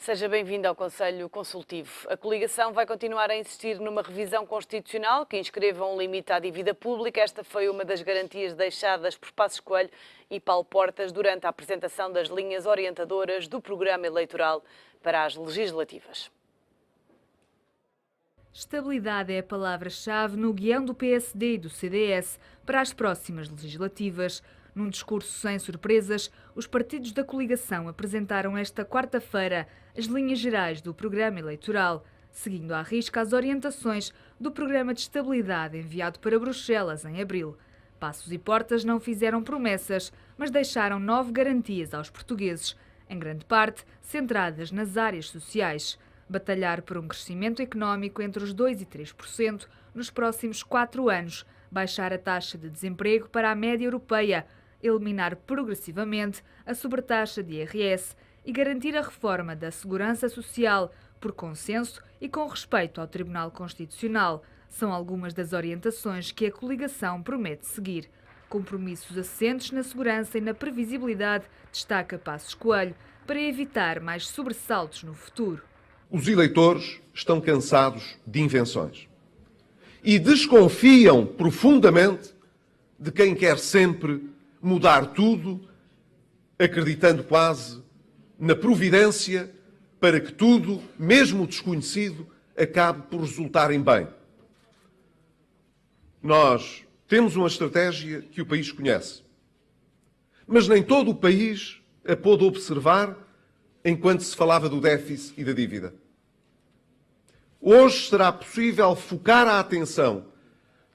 Seja bem-vindo ao Conselho Consultivo. A coligação vai continuar a insistir numa revisão constitucional que inscreva um limite à dívida pública. Esta foi uma das garantias deixadas por Passos Coelho e Paulo Portas durante a apresentação das linhas orientadoras do programa eleitoral para as legislativas. Estabilidade é a palavra-chave no guião do PSD e do CDS para as próximas legislativas. Num discurso sem surpresas, os partidos da coligação apresentaram esta quarta-feira as linhas gerais do programa eleitoral, seguindo à risca as orientações do programa de estabilidade enviado para Bruxelas em abril. Passos e Portas não fizeram promessas, mas deixaram 9 garantias aos portugueses, em grande parte centradas nas áreas sociais. Batalhar por um crescimento económico entre os 2% e 3% nos próximos 4 anos, baixar a taxa de desemprego para a média europeia, eliminar progressivamente a sobretaxa de IRS e garantir a reforma da segurança social por consenso e com respeito ao Tribunal Constitucional. São algumas das orientações que a coligação promete seguir. Compromissos assentes na segurança e na previsibilidade, destaca Passos Coelho, para evitar mais sobressaltos no futuro. Os eleitores estão cansados de invenções e desconfiam profundamente de quem quer sempre mudar tudo, acreditando quase na providência para que tudo, mesmo o desconhecido, acabe por resultar em bem. Nós temos uma estratégia que o país conhece, mas nem todo o país a pôde observar enquanto se falava do déficit e da dívida. Hoje será possível focar a atenção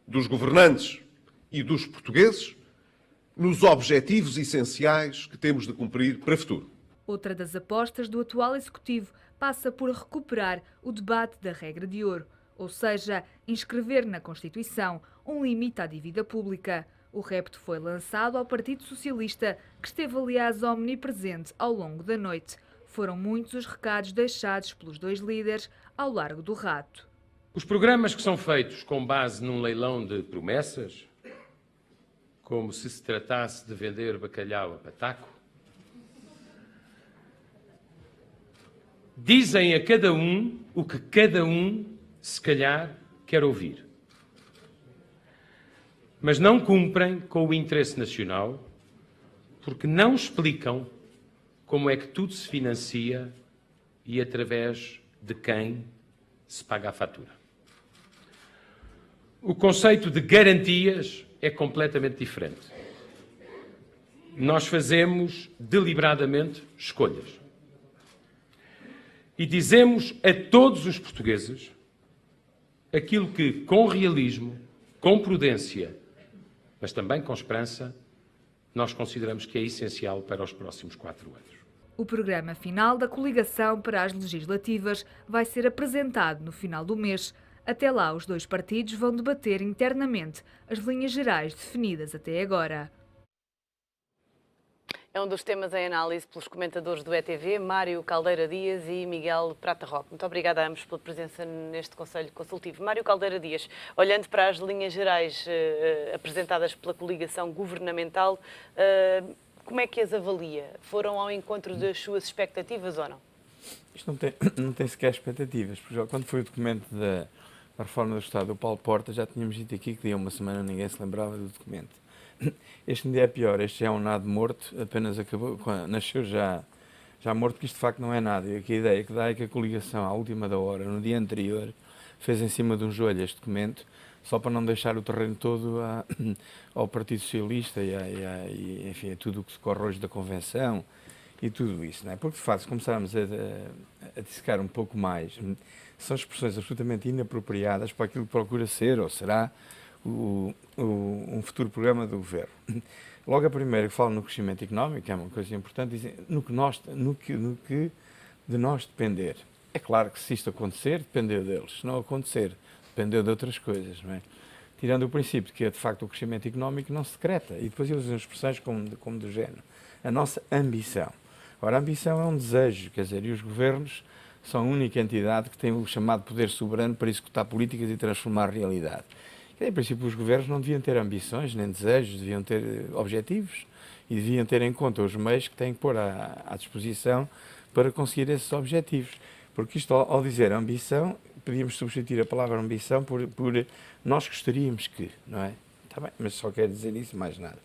dos governantes e dos portugueses nos objetivos essenciais que temos de cumprir para o futuro. Outra das apostas do atual Executivo passa por recuperar o debate da regra de ouro, ou seja, inscrever na Constituição um limite à dívida pública. O repto foi lançado ao Partido Socialista, que esteve aliás omnipresente ao longo da noite. Foram muitos os recados deixados pelos dois líderes ao largo do rato. Os programas que são feitos com base num leilão de promessas, como se tratasse de vender bacalhau a pataco, dizem a cada um o que cada um, se calhar, quer ouvir. Mas não cumprem com o interesse nacional, porque não explicam como é que tudo se financia e através de quem se paga a fatura. O conceito de garantias é completamente diferente. Nós fazemos deliberadamente escolhas. E dizemos a todos os portugueses aquilo que, com realismo, com prudência, mas também com esperança, nós consideramos que é essencial para os próximos 4 anos. O programa final da coligação para as legislativas vai ser apresentado no final do mês. Até lá, os dois partidos vão debater internamente as linhas gerais definidas até agora. É um dos temas em análise pelos comentadores do ETV, Mário Caldeira Dias e Miguel Prata Roque. Muito obrigada a ambos pela presença neste Conselho Consultivo. Mário Caldeira Dias, olhando para as linhas gerais apresentadas pela coligação governamental, como é que as avalia? Foram ao encontro das suas expectativas ou não? Isto não tem sequer expectativas, porque quando foi o documento da reforma do Estado do Paulo Portas, já tínhamos dito aqui que de uma semana ninguém se lembrava do documento. Este ainda é pior, este já é um nado morto, apenas acabou, nasceu já morto, que isto de facto não é nada. E aqui a ideia que dá é que a coligação, à última da hora, no dia anterior, fez em cima de um joelho este documento, só para não deixar o terreno todo ao Partido Socialista e enfim, a tudo o que decorre hoje da Convenção e tudo isso, não é? Porque de facto, se começarmos a dissecar um pouco mais, são expressões absolutamente inapropriadas para aquilo que procura ser ou será um futuro programa do Governo. Logo a primeira que fala no crescimento económico, que é uma coisa importante, dizem no que de nós depender. É claro que se isto acontecer, dependeu deles. Se não acontecer, dependeu de outras coisas, não é? Tirando o princípio de que, de facto, o crescimento económico não se decreta. E depois eles usam expressões como do género. A nossa ambição. Ora, a ambição é um desejo, quer dizer, e os governos são a única entidade que tem o chamado poder soberano para executar políticas e transformar a realidade. Em princípio, os governos não deviam ter ambições, nem desejos, deviam ter objetivos e deviam ter em conta os meios que têm que pôr à disposição para conseguir esses objetivos. Porque isto, ao dizer ambição, podíamos substituir a palavra ambição por nós gostaríamos que, não é? Está bem, mas só quer dizer isso, mais nada.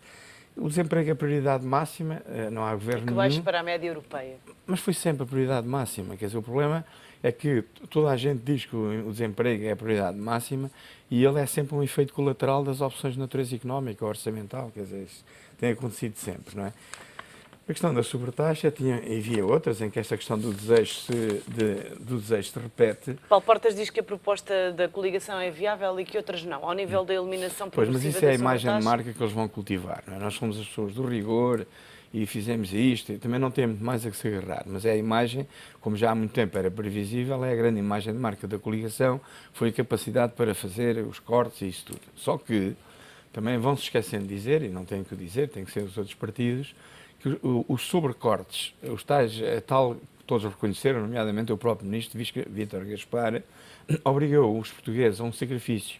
O desemprego é a prioridade máxima, não há governo que baixo nenhum. para a média europeia. Mas foi sempre a prioridade máxima. Quer dizer, o problema é que toda a gente diz que o desemprego é a prioridade máxima e ele é sempre um efeito colateral das opções de natureza económica ou orçamental. Quer dizer, isso tem acontecido sempre, não é? A questão da sobretaxa havia outras em que esta questão do desejo se repete. Paulo Portas diz que a proposta da coligação é viável e que outras não, ao nível da eliminação progressiva. Pois, mas isso é a imagem de marca que eles vão cultivar, não é? Nós somos as pessoas do rigor e fizemos isto, e também não temos mais a que se agarrar, mas é a imagem, como já há muito tempo era previsível, é a grande imagem de marca da coligação, foi a capacidade para fazer os cortes e isso tudo. Só que também vão se esquecendo de dizer, e não tenho que o dizer, tem que ser os outros partidos, que os sobrecortes, os tais, tal que todos reconheceram, nomeadamente o próprio ministro Vítor Gaspar, obrigou os portugueses a um sacrifício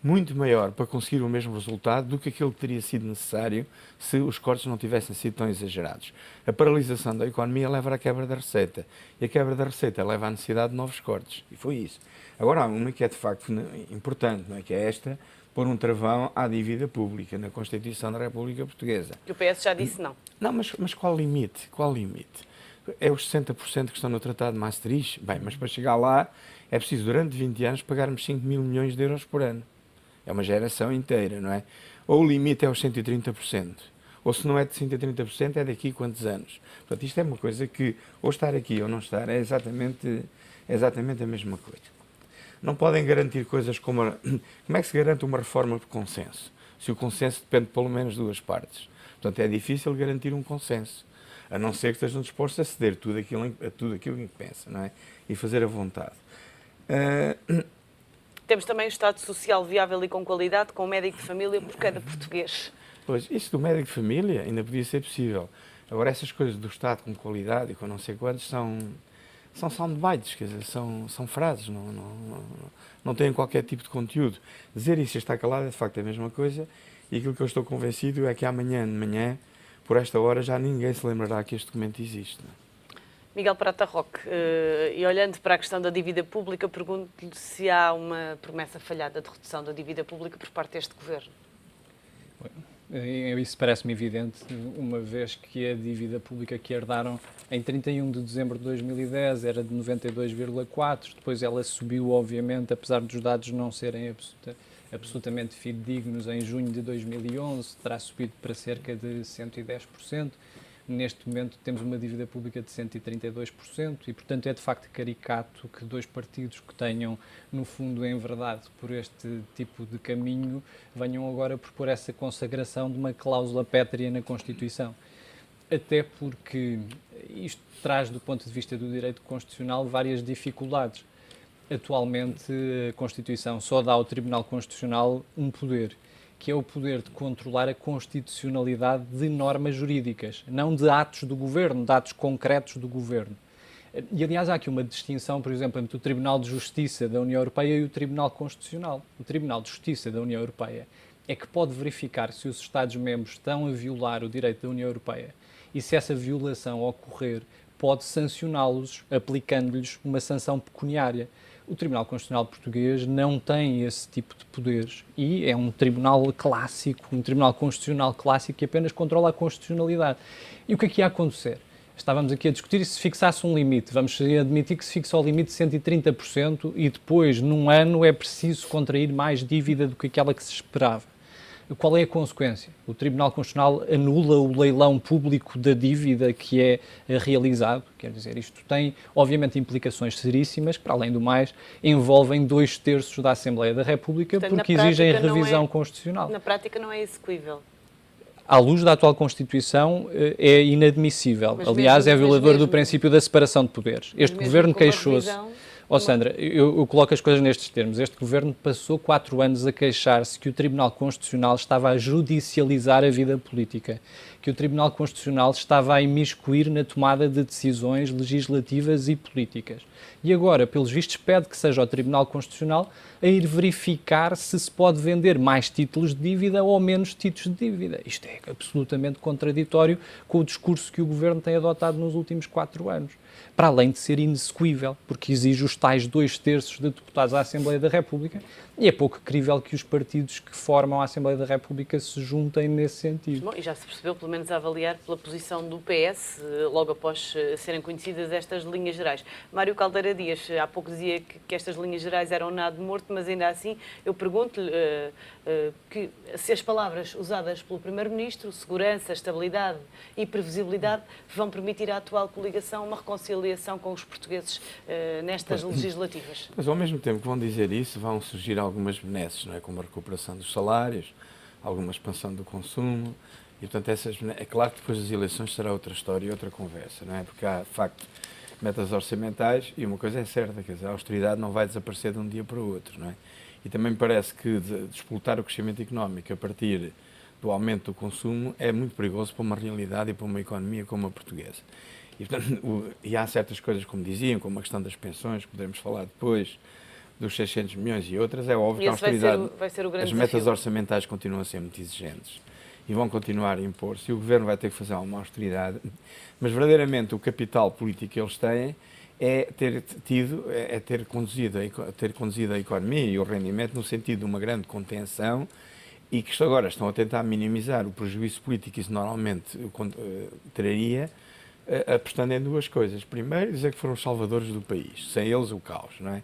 muito maior para conseguir o mesmo resultado do que aquele que teria sido necessário se os cortes não tivessem sido tão exagerados. A paralisação da economia leva à quebra da receita e a quebra da receita leva à necessidade de novos cortes. E foi isso. Agora há uma que é de facto importante, não é? Que é esta, pôr um travão à dívida pública na Constituição da República Portuguesa. Que o PS já disse não. Não, mas qual limite? Qual limite? É os 60% que estão no Tratado de Maastricht? Bem, mas para chegar lá é preciso durante 20 anos pagarmos 5 mil milhões de euros por ano. É uma geração inteira, não é? Ou o limite é os 130%. Ou se não é de 130%, é daqui a quantos anos? Portanto, isto é uma coisa que, ou estar aqui ou não estar, é exatamente a mesma coisa. Não podem garantir coisas como... Como é que se garante uma reforma por consenso? Se o consenso depende de pelo menos duas partes. Portanto, é difícil garantir um consenso, a não ser que estejam dispostos a ceder tudo aquilo em que pensam, não é? E fazer a vontade. Temos também o Estado Social viável e com qualidade, com um médico de família por cada português. Pois, isso do médico de família ainda podia ser possível. Agora, essas coisas do Estado com qualidade e com não sei quantos são soundbites, quer dizer, são frases, não têm qualquer tipo de conteúdo. Dizer isso e estar calado é de facto a mesma coisa, e aquilo que eu estou convencido é que amanhã de manhã, por esta hora, já ninguém se lembrará que este documento existe. Não é? Miguel Prata Roque, e olhando para a questão da dívida pública, pergunto-lhe se há uma promessa falhada de redução da dívida pública por parte deste Governo. Isso parece-me evidente, uma vez que a dívida pública que herdaram em 31 de dezembro de 2010 era de 92,4%, depois ela subiu, obviamente, apesar dos dados não serem absolutamente fidedignos, em junho de 2011 terá subido para cerca de 110%. Neste momento temos uma dívida pública de 132% e, portanto, é de facto caricato que dois partidos que tenham, no fundo, enverdado por este tipo de caminho, venham agora propor essa consagração de uma cláusula pétrea na Constituição. Até porque isto traz, do ponto de vista do direito constitucional, várias dificuldades. Atualmente, a Constituição só dá ao Tribunal Constitucional um poder, que é o poder de controlar a constitucionalidade de normas jurídicas, não de atos do Governo, de atos concretos do Governo. E, aliás, há aqui uma distinção, por exemplo, entre o Tribunal de Justiça da União Europeia e o Tribunal Constitucional. O Tribunal de Justiça da União Europeia é que pode verificar se os Estados-membros estão a violar o direito da União Europeia e, se essa violação ocorrer, pode sancioná-los, aplicando-lhes uma sanção pecuniária. O Tribunal Constitucional Português não tem esse tipo de poderes e é um tribunal clássico, um tribunal constitucional clássico que apenas controla a constitucionalidade. E o que é que ia acontecer? Estávamos aqui a discutir se fixasse um limite. Vamos admitir que se fixa o limite de 130% e depois, num ano, é preciso contrair mais dívida do que aquela que se esperava. Qual é a consequência? O Tribunal Constitucional anula o leilão público da dívida que é realizado. Quer dizer, isto tem, obviamente, implicações seríssimas, que, para além do mais, envolvem 2/3 da Assembleia da República, portanto, porque exigem revisão constitucional. Na prática não é execuível. À luz da atual Constituição, é inadmissível. Mas aliás, mesmo, é violador mesmo, do princípio da separação de poderes. Este Governo queixou-se... Sandra, eu coloco as coisas nestes termos. Este Governo passou 4 anos a queixar-se que o Tribunal Constitucional estava a judicializar a vida política, que o Tribunal Constitucional estava a imiscuir na tomada de decisões legislativas e políticas. E agora, pelos vistos, pede que seja o Tribunal Constitucional a ir verificar se pode vender mais títulos de dívida ou menos títulos de dívida. Isto é absolutamente contraditório com o discurso que o Governo tem adotado nos últimos 4 anos. Para além de ser inexecuível, porque exige os tais 2/3 de deputados à Assembleia da República, e é pouco crível que os partidos que formam a Assembleia da República se juntem nesse sentido. Bom, e já se percebeu, pelo menos a avaliar pela posição do PS, logo após serem conhecidas estas linhas gerais. Mário Caldeira Dias, há pouco dizia que estas linhas gerais eram nada morto, mas ainda assim eu pergunto-lhe que se as palavras usadas pelo Primeiro-Ministro, segurança, estabilidade e previsibilidade, vão permitir à atual coligação uma reconciliação com os portugueses nestas legislativas. Mas ao mesmo tempo que vão dizer isso, vão surgir algumas benesses, não é? Como a recuperação dos salários, alguma expansão do consumo, e portanto é claro que depois das eleições será outra história e outra conversa, não é? Porque há, de facto, metas orçamentais e uma coisa é certa, quer dizer, a austeridade não vai desaparecer de um dia para o outro, não é? E também me parece que disputar o crescimento económico a partir do aumento do consumo é muito perigoso para uma realidade e para uma economia como a portuguesa. E, portanto, e há certas coisas, como diziam, como a questão das pensões, que poderemos falar depois, dos 600 milhões e outras, é óbvio que a austeridade, vai ser o grande as metas desafio. orçamentais continuam a ser muito exigentes e vão continuar a impor-se, e o Governo vai ter que fazer uma austeridade, mas verdadeiramente o capital político que eles têm é ter conduzido a economia e o rendimento no sentido de uma grande contenção, e que agora estão a tentar minimizar o prejuízo político que isso normalmente traria, apostando em duas coisas. Primeiro, dizer que foram os salvadores do país, sem eles o caos, não é?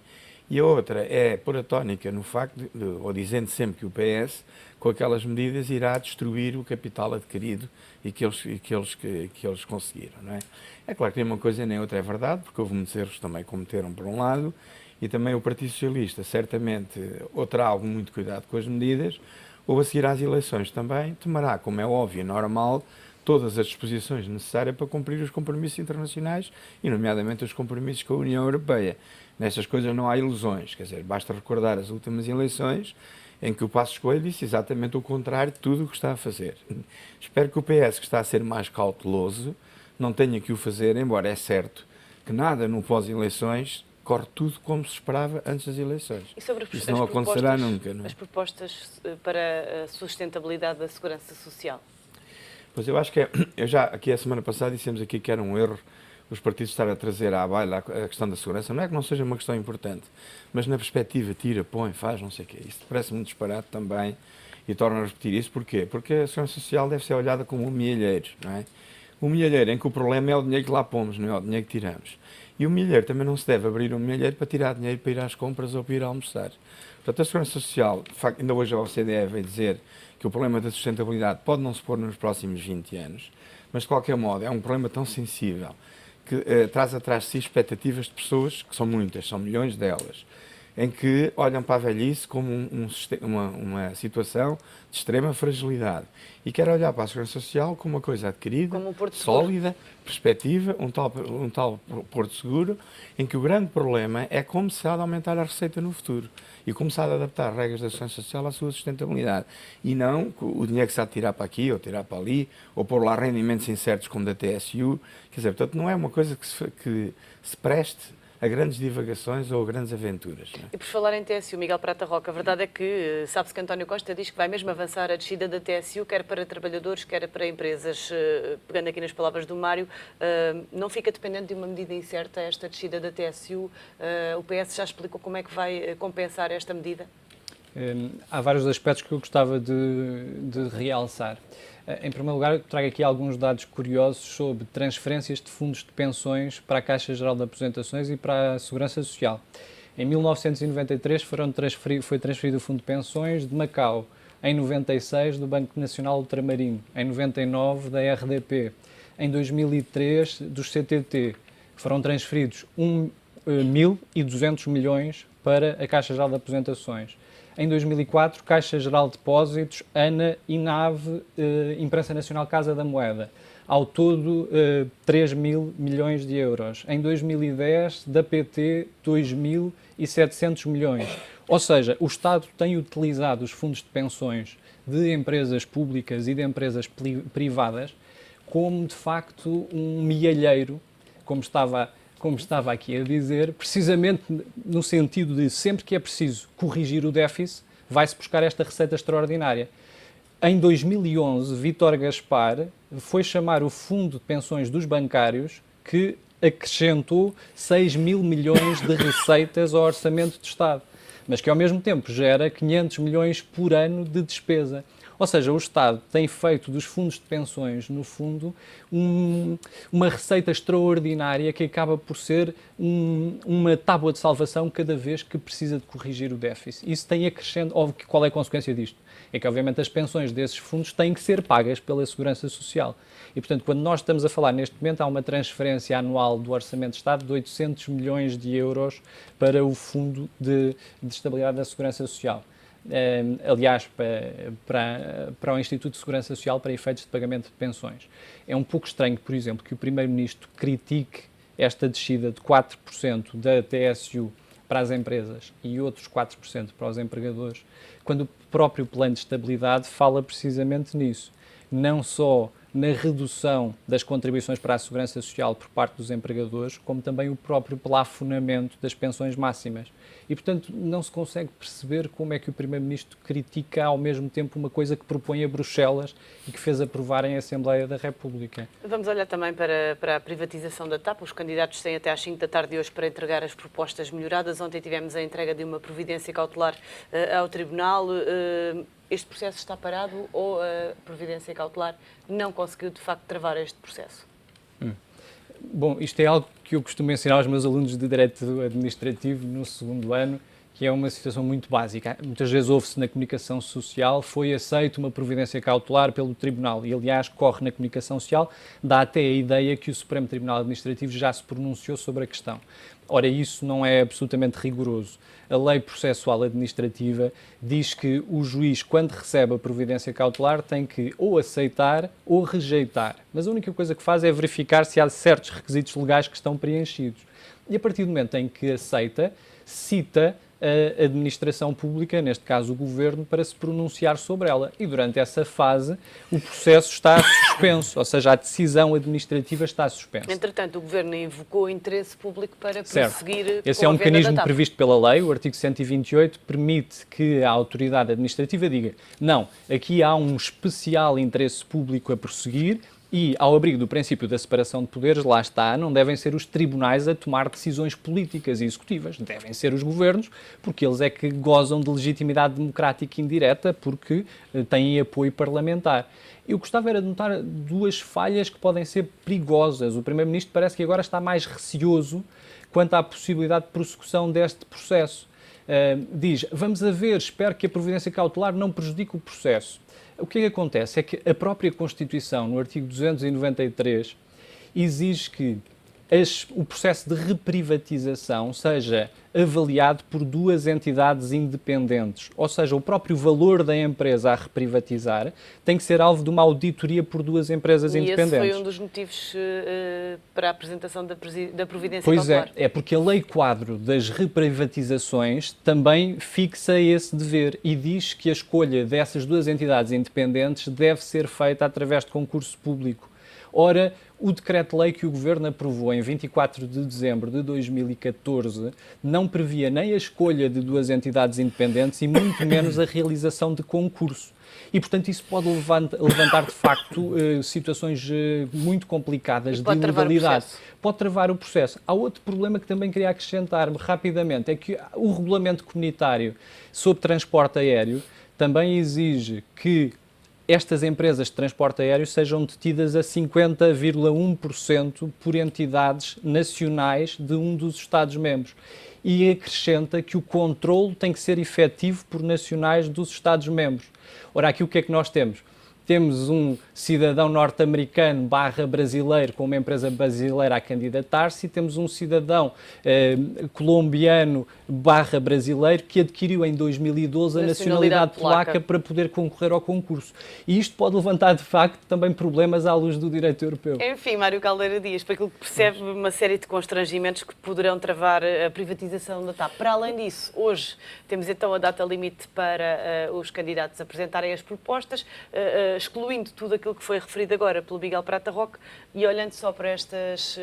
E a outra é pôr a tónica no facto, ou dizendo sempre que o PS, com aquelas medidas, irá destruir o capital adquirido e que eles conseguiram, não é? É claro que nem uma coisa nem outra é verdade, porque houve muitos erros também que cometeram por um lado, e também o Partido Socialista certamente ou terá algum muito cuidado com as medidas, ou a seguir às eleições também tomará, como é óbvio e normal, todas as disposições necessárias para cumprir os compromissos internacionais, e nomeadamente os compromissos com a União Europeia. Nestas coisas não há ilusões, quer dizer, basta recordar as últimas eleições em que o Passos Coelho disse exatamente o contrário de tudo o que está a fazer. Espero que o PS, que está a ser mais cauteloso, não tenha que o fazer, embora é certo que nada no pós-eleições corre tudo como se esperava antes das eleições. E sobre isso não acontecerá nunca. Não é? As propostas para a sustentabilidade da segurança social? Pois eu acho que aqui a semana passada dissemos aqui que era um erro os partidos estarem a trazer à baila a questão da segurança. Não é que não seja uma questão importante, mas na perspectiva tira, põe, faz, não sei o quê. Isso parece-me um disparate também e torna a repetir isso. Porquê? Porque a segurança social deve ser olhada como um milheiro, não é? Um milheiro em que o problema é o dinheiro que lá pomos, não é o dinheiro que tiramos. E o milheiro também não se deve abrir um milheiro para tirar dinheiro para ir às compras ou para ir almoçar. Portanto, a segurança social, de facto, ainda hoje a OCDE veio dizer que o problema da sustentabilidade pode não se pôr nos próximos 20 anos, mas de qualquer modo é um problema tão sensível que traz atrás de si expectativas de pessoas, que são muitas, são milhões delas, em que olham para a velhice como uma situação de extrema fragilidade e querem olhar para a segurança social como uma coisa adquirida, como um porto sólida, perspectiva, um tal porto seguro, em que o grande problema é como se há de aumentar a receita no futuro e como se há de adaptar regras da segurança social à sua sustentabilidade. E não o dinheiro que se há de tirar para aqui ou tirar para ali, ou pôr lá rendimentos incertos como da TSU. Quer dizer, portanto, não é uma coisa que se preste a grandes divagações ou a grandes aventuras. Não é? E por falar em TSU, Miguel Prata Roca, a verdade é que sabe-se que António Costa diz que vai mesmo avançar a descida da TSU, quer para trabalhadores, quer para empresas. Pegando aqui nas palavras do Mário, não fica dependente de uma medida incerta esta descida da TSU. O PS já explicou como é que vai compensar esta medida? Há vários aspectos que eu gostava de realçar. Em primeiro lugar, trago aqui alguns dados curiosos sobre transferências de fundos de pensões para a Caixa Geral de Aposentações e para a Segurança Social. Em 1993 foi transferido o Fundo de Pensões de Macau, em 96 do Banco Nacional Ultramarino, em 99 da RDP, em 2003 dos CTT. Foram transferidos 1.200 milhões para a Caixa Geral de Aposentações. Em 2004, Caixa Geral de Depósitos, ANA e NAV, Imprensa Nacional Casa da Moeda. Ao todo, 3 mil milhões de euros. Em 2010, da PT, 2.700 milhões. Ou seja, o Estado tem utilizado os fundos de pensões de empresas públicas e de empresas privadas como, de facto, um mielheiro, como estava aqui a dizer, precisamente no sentido de sempre que é preciso corrigir o déficit, vai-se buscar esta receita extraordinária. Em 2011, Vítor Gaspar foi chamar o Fundo de Pensões dos Bancários, que acrescentou 6 mil milhões de receitas ao Orçamento do Estado, mas que ao mesmo tempo gera 500 milhões por ano de despesa. Ou seja, o Estado tem feito dos fundos de pensões, no fundo, uma receita extraordinária que acaba por ser uma tábua de salvação cada vez que precisa de corrigir o déficit. Isso tem acrescento. Óbvio, qual é a consequência disto? É que, obviamente, as pensões desses fundos têm que ser pagas pela Segurança Social. E, portanto, quando nós estamos a falar neste momento, há uma transferência anual do Orçamento de Estado de 800 milhões de euros para o Fundo de Estabilidade da Segurança Social. Aliás, para o Instituto de Segurança Social para efeitos de pagamento de pensões. É um pouco estranho, por exemplo, que o Primeiro-Ministro critique esta descida de 4% da TSU para as empresas e outros 4% para os empregadores, quando o próprio Plano de Estabilidade fala precisamente nisso. Não só na redução das contribuições para a Segurança Social por parte dos empregadores, como também o próprio plafonamento das pensões máximas. E, portanto, não se consegue perceber como é que o Primeiro-Ministro critica ao mesmo tempo uma coisa que propõe a Bruxelas e que fez aprovar em Assembleia da República. Vamos olhar também para a privatização da TAP. Os candidatos têm até às 5 da tarde de hoje para entregar as propostas melhoradas. Ontem tivemos a entrega de uma providência cautelar ao Tribunal. Este processo está parado ou a providência cautelar não conseguiu, de facto, travar este processo? Bom, isto é algo que eu costumo ensinar aos meus alunos de Direito Administrativo no segundo ano, que é uma situação muito básica. Muitas vezes ouve-se na comunicação social, foi aceita uma providência cautelar pelo Tribunal e, aliás, corre na comunicação social, dá até a ideia que o Supremo Tribunal Administrativo já se pronunciou sobre a questão. Ora, isso não é absolutamente rigoroso. A Lei Processual Administrativa diz que o juiz, quando recebe a providência cautelar, tem que ou aceitar ou rejeitar. Mas a única coisa que faz é verificar se há certos requisitos legais que estão preenchidos. E a partir do momento em que aceita, cita a administração pública, neste caso o governo, para se pronunciar sobre ela. E durante essa fase o processo está suspenso, ou seja, a decisão administrativa está suspensa. Entretanto, o governo invocou o interesse público para certo. prosseguir Esse com é a um venda da mecanismo TAP. previsto pela lei, o artigo 128 permite que a autoridade administrativa diga não, aqui há um especial interesse público a prosseguir. E, ao abrigo do princípio da separação de poderes, lá está, não devem ser os tribunais a tomar decisões políticas e executivas, devem ser os governos, porque eles é que gozam de legitimidade democrática indireta, porque têm apoio parlamentar. Eu gostava era de notar duas falhas que podem ser perigosas. O Primeiro-Ministro parece que agora está mais receoso quanto à possibilidade de prossecução deste processo. Diz, vamos a ver, espero que a providência cautelar não prejudique o processo. O que acontece é que a própria Constituição, no artigo 293, exige que o processo de reprivatização seja avaliado por duas entidades independentes. Ou seja, o próprio valor da empresa a reprivatizar tem que ser alvo de uma auditoria por duas empresas independentes. E esse foi um dos motivos para a apresentação da providência pois cautelar. É porque a Lei Quadro das Reprivatizações também fixa esse dever e diz que a escolha dessas duas entidades independentes deve ser feita através de concurso público. Ora, o decreto-lei que o Governo aprovou em 24 de dezembro de 2014 não previa nem a escolha de duas entidades independentes e muito menos a realização de concurso. E, portanto, isso pode levantar, de facto, situações muito complicadas de ilegalidade. Pode travar o processo. Há outro problema que também queria acrescentar rapidamente, é que o regulamento comunitário sobre transporte aéreo também exige que estas empresas de transporte aéreo sejam detidas a 50,1% por entidades nacionais de um dos Estados-membros. E acrescenta que o controle tem que ser efetivo por nacionais dos Estados-membros. Ora, aqui o que é que nós temos? Temos um cidadão norte-americano / brasileiro com uma empresa brasileira a candidatar-se e temos um cidadão colombiano / brasileiro que adquiriu em 2012 a nacionalidade polaca para poder concorrer ao concurso. E isto pode levantar, de facto, também problemas à luz do direito europeu. Enfim, Mário Caldeira Dias, para aquilo que percebe, uma série de constrangimentos que poderão travar a privatização da TAP. Para além disso, hoje temos então a data limite para os candidatos apresentarem as propostas. excluindo tudo aquilo que foi referido agora pelo Miguel Prata Roque e olhando só para estas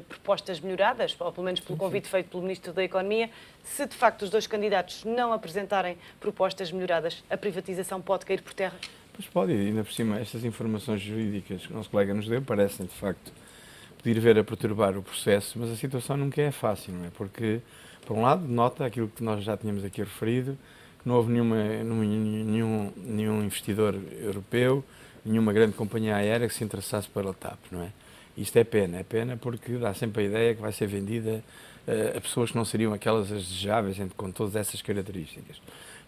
propostas melhoradas, ou pelo menos pelo convite feito pelo Ministro da Economia, se de facto os dois candidatos não apresentarem propostas melhoradas, a privatização pode cair por terra? Pois pode, e ainda por cima, estas informações jurídicas que o nosso colega nos deu parecem, de facto, poder vir a perturbar o processo, mas a situação nunca é fácil, não é? Porque, por um lado, nota aquilo que nós já tínhamos aqui referido, que não houve nenhum investidor europeu, nenhuma grande companhia aérea que se interessasse pela TAP, não é? Isto é pena porque dá sempre a ideia que vai ser vendida a pessoas que não seriam aquelas as desejáveis, com todas essas características.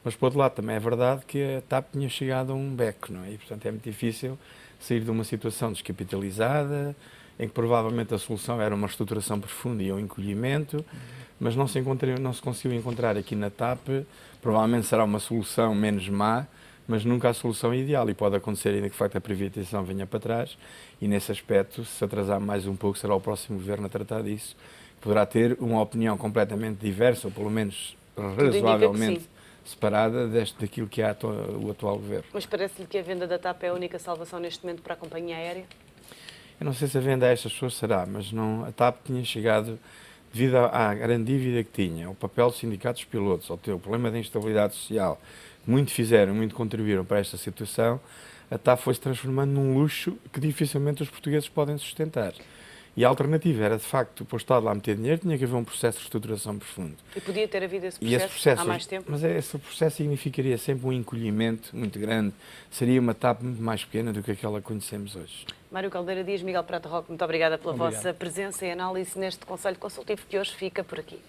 Mas, por outro lado, também é verdade que a TAP tinha chegado a um beco, não é? E, portanto, é muito difícil sair de uma situação descapitalizada, em que provavelmente a solução era uma reestruturação profunda e um encolhimento, mas não se conseguiu encontrar aqui na TAP. Provavelmente será uma solução menos má, mas nunca a solução ideal, e pode acontecer ainda que de facto a privatização venha para trás, e nesse aspecto, se atrasar mais um pouco, será o próximo governo a tratar disso, que poderá ter uma opinião completamente diversa, ou pelo menos razoavelmente separada daquilo que é o atual governo. Mas parece-lhe que a venda da TAP é a única salvação neste momento para a companhia aérea? Eu não sei se a venda a estas pessoas será, mas não, a TAP tinha chegado, devido à grande dívida que tinha, ao papel dos sindicatos pilotos, ao teu problema de instabilidade social, muito fizeram, muito contribuíram para esta situação, a TAP foi-se transformando num luxo que dificilmente os portugueses podem sustentar. E a alternativa era, de facto, para o Estado lá meter dinheiro, tinha que haver um processo de reestruturação profundo. E podia ter havido esse processo há mais tempo? Mas esse processo significaria sempre um encolhimento muito grande. Seria uma TAP muito mais pequena do que aquela que conhecemos hoje. Mário Caldeira Dias, Miguel Prata Roque, muito obrigada pela vossa presença e análise neste Conselho Consultivo, que hoje fica por aqui.